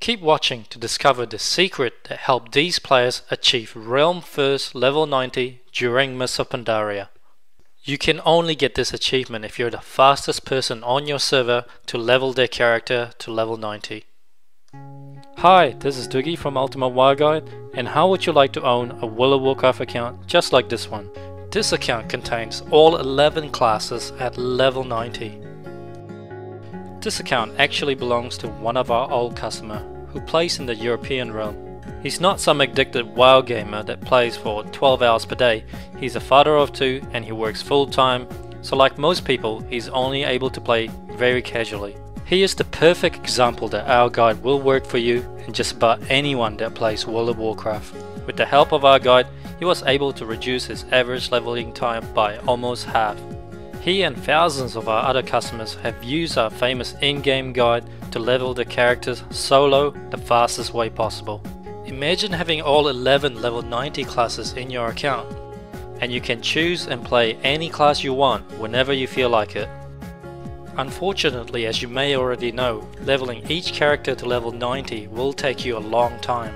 Keep watching to discover the secret that helped these players achieve Realm First level 90 during Mists of Pandaria. You can only get this achievement if you're the fastest person on your server to level their character to level 90. Hi, this is Dugis from Ultimate WoW Guide, and how would you like to own a World of Warcraft account just like this one? This account contains all 11 classes at level 90. This account actually belongs to one of our old customers who plays in the European realm. He's not some addicted WoW gamer that plays for 12 hours per day. He's a father of 2 and he works full time, so like most people, he's only able to play very casually. He is the perfect example that our guide will work for you and just about anyone that plays World of Warcraft. With the help of our guide, he was able to reduce his average leveling time by almost half. He and thousands of our other customers have used our famous in-game guide to level the characters solo the fastest way possible. Imagine having all 11 level 90 classes in your account, and you can choose and play any class you want whenever you feel like it. Unfortunately, as you may already know, leveling each character to level 90 will take you a long time.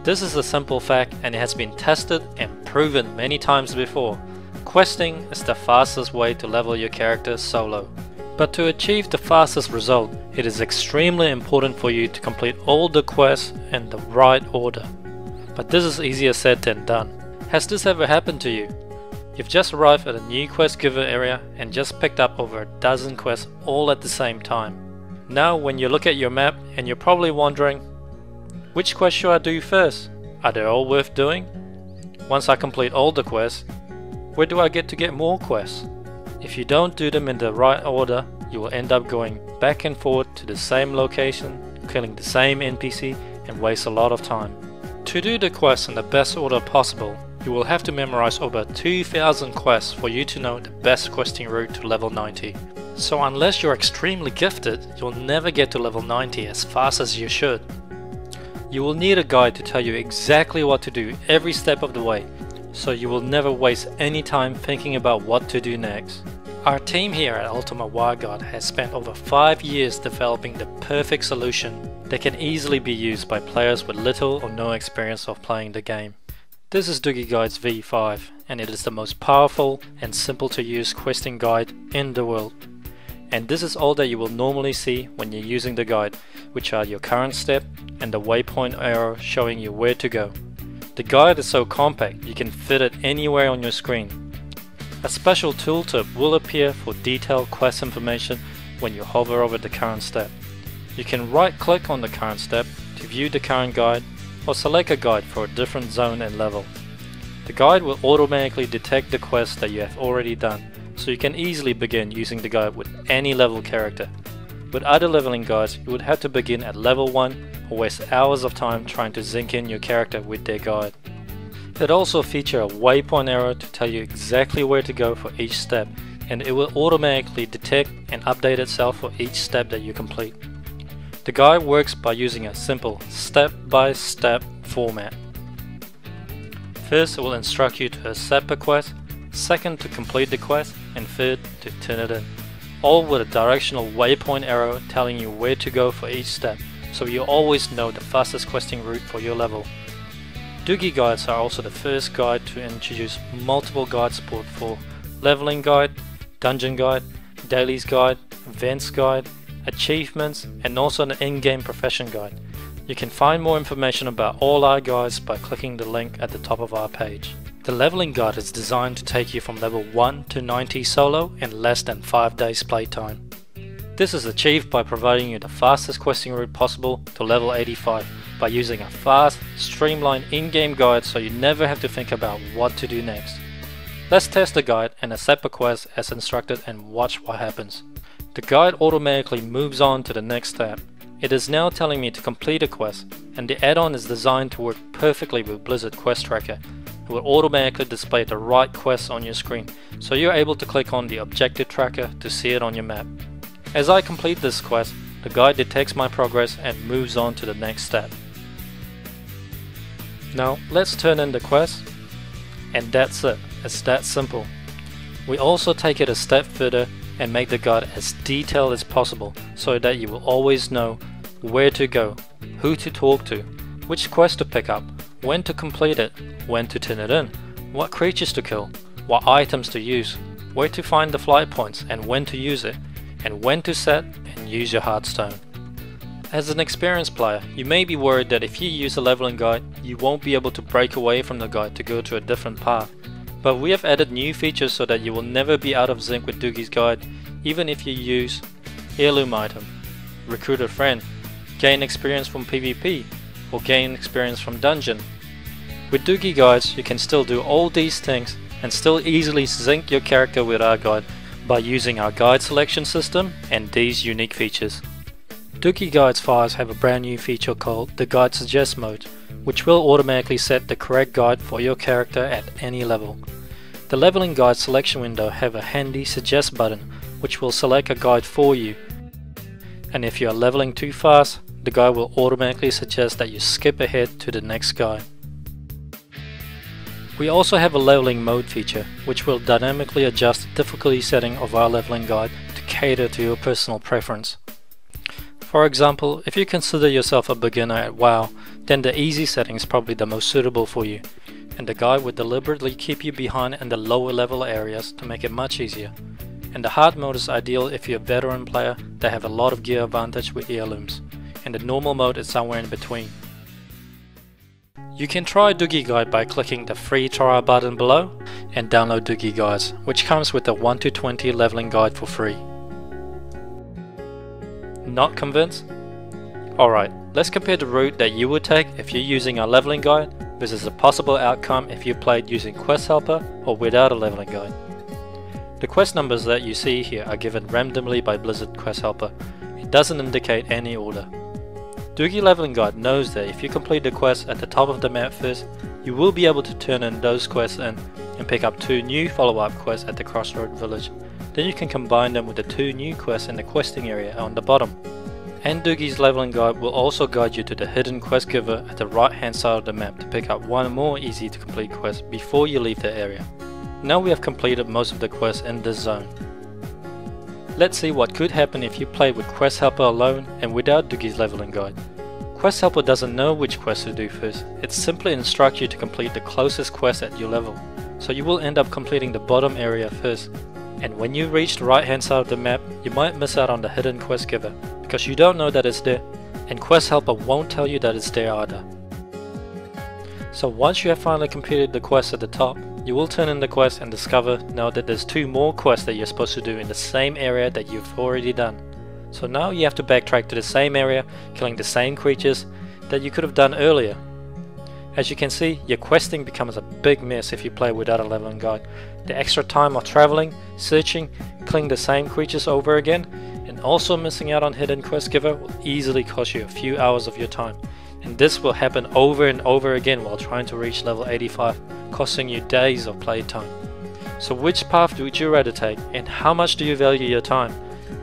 This is a simple fact and it has been tested and proven many times before. Questing is the fastest way to level your character solo. But to achieve the fastest result, it is extremely important for you to complete all the quests in the right order. But this is easier said than done. Has this ever happened to you? You've just arrived at a new quest giver area and just picked up over a dozen quests all at the same time. Now when you look at your map and you're probably wondering, which quest should I do first? Are they all worth doing? Once I complete all the quests, where do I get more quests? If you don't do them in the right order, you will end up going back and forth to the same location, killing the same NPC and waste a lot of time. To do the quests in the best order possible, you will have to memorize over 2,000 quests for you to know the best questing route to level 90. So unless you're extremely gifted, you'll never get to level 90 as fast as you should. You will need a guide to tell you exactly what to do every step of the way, so you will never waste any time thinking about what to do next. Our team here at Ultimate WoW Guide has spent over 5 years developing the perfect solution that can easily be used by players with little or no experience of playing the game. This is Dugis Guide's V5 and it is the most powerful and simple to use questing guide in the world. And this is all that you will normally see when you're using the guide, which are your current step and the waypoint arrow showing you where to go. The guide is so compact you can fit it anywhere on your screen. A special tooltip will appear for detailed quest information when you hover over the current step. You can right click on the current step to view the current guide or select a guide for a different zone and level. The guide will automatically detect the quests that you have already done, so you can easily begin using the guide with any level character. With other leveling guides, you would have to begin at level 1 or waste hours of time trying to zinc in your character with their guide. It also features a waypoint arrow to tell you exactly where to go for each step, and it will automatically detect and update itself for each step that you complete. The guide works by using a simple step-by-step format. First, it will instruct you to accept a quest, second to complete the quest, and third to turn it in. All with a directional waypoint arrow telling you where to go for each step, so you always know the fastest questing route for your level. Dugis guides are also the first guide to introduce multiple guide support for leveling guide, dungeon guide, dailies guide, events guide, achievements, and also an in-game profession guide. You can find more information about all our guides by clicking the link at the top of our page. The leveling guide is designed to take you from level 1 to 90 solo in less than 5 days playtime. This is achieved by providing you the fastest questing route possible to level 85 by using a fast, streamlined in-game guide so you never have to think about what to do next. Let's test the guide and accept a quest as instructed and watch what happens. The guide automatically moves on to the next step. It is now telling me to complete a quest, and the add-on is designed to work perfectly with Blizzard Quest Tracker. It will automatically display the right quests on your screen, so you're able to click on the objective tracker to see it on your map. As I complete this quest, the guide detects my progress and moves on to the next step. Now let's turn in the quest, and that's it. It's that simple. We also take it a step further and make the guide as detailed as possible so that you will always know where to go who to talk to, which quest to pick up, when to complete it, when to turn it in, what creatures to kill, what items to use, where to find the flight points and when to use it, and when to set and use your Hearthstone. As an experienced player, you may be worried that if you use a leveling guide, you won't be able to break away from the guide to go to a different path. But we have added new features so that you will never be out of sync with Dugis guide, even if you use heirloom item, recruit a friend, gain experience from PvP, or gain experience from dungeon. With Dugis guides, you can still do all these things and still easily sync your character with our guide by using our guide selection system and these unique features. Dugis Guides files have a brand new feature called the Guide Suggest mode, which will automatically set the correct guide for your character at any level. The leveling guide selection window have a handy suggest button which will select a guide for you, and if you are leveling too fast, the guide will automatically suggest that you skip ahead to the next guide. We also have a leveling mode feature which will dynamically adjust the difficulty setting of our leveling guide to cater to your personal preference. For example, if you consider yourself a beginner at WoW, then the easy setting is probably the most suitable for you, and the guide would deliberately keep you behind in the lower level areas to make it much easier. And the hard mode is ideal if you're a veteran player that have a lot of gear advantage with heirlooms, and the normal mode is somewhere in between. You can try Dugis Guide by clicking the free trial button below and download Dugis Guides, which comes with a 1 to 20 leveling guide for free. Not convinced? Alright, let's compare the route that you would take if you're using a leveling guide versus a possible outcome if you played using Quest Helper or without a leveling guide. The quest numbers that you see here are given randomly by Blizzard Quest Helper. It doesn't indicate any order. Dugis Leveling Guide knows that if you complete the quest at the top of the map first, you will be able to turn in those quests in and pick up 2 new follow-up quests at the Crossroad Village. Then you can combine them with the 2 new quests in the questing area on the bottom. And Dugis Leveling Guide will also guide you to the hidden quest giver at the right hand side of the map to pick up one more easy to complete quest before you leave the area. Now we have completed most of the quests in this zone. Let's see what could happen if you played with Quest Helper alone and without Dugis Leveling Guide. Quest Helper doesn't know which quest to do first, it simply instructs you to complete the closest quest at your level, so you will end up completing the bottom area first. And when you reach the right hand side of the map, you might miss out on the hidden quest giver, because you don't know that it's there, and Quest Helper won't tell you that it's there either. So once you have finally completed the quest at the top, you will turn in the quest and discover now that there's 2 more quests that you're supposed to do in the same area that you've already done. So now you have to backtrack to the same area, killing the same creatures that you could have done earlier. As you can see, your questing becomes a big mess if you play without a leveling guide. The extra time of traveling, searching, killing the same creatures over again, and also missing out on hidden quest giver will easily cost you a few hours of your time. And this will happen over and over again while trying to reach level 85, costing you days of playtime. So which path would you rather take, and how much do you value your time?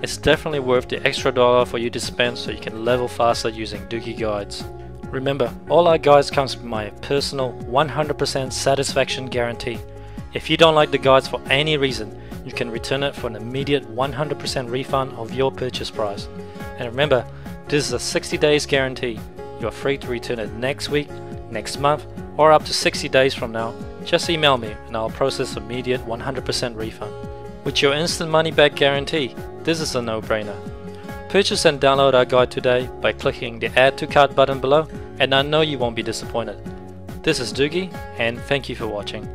It's definitely worth the extra dollar for you to spend so you can level faster using Dugis Guides. Remember, all our guides comes with my personal 100% satisfaction guarantee. If you don't like the guides for any reason, you can return it for an immediate 100% refund of your purchase price. And remember, this is a 60 days guarantee. You are free to return it next week, next month, or up to 60 days from now. Just email me and I'll process immediate 100% refund. With your instant money back guarantee, this is a no-brainer. Purchase and download our guide today by clicking the Add to Cart button below, and I know you won't be disappointed. This is Dugis, and thank you for watching.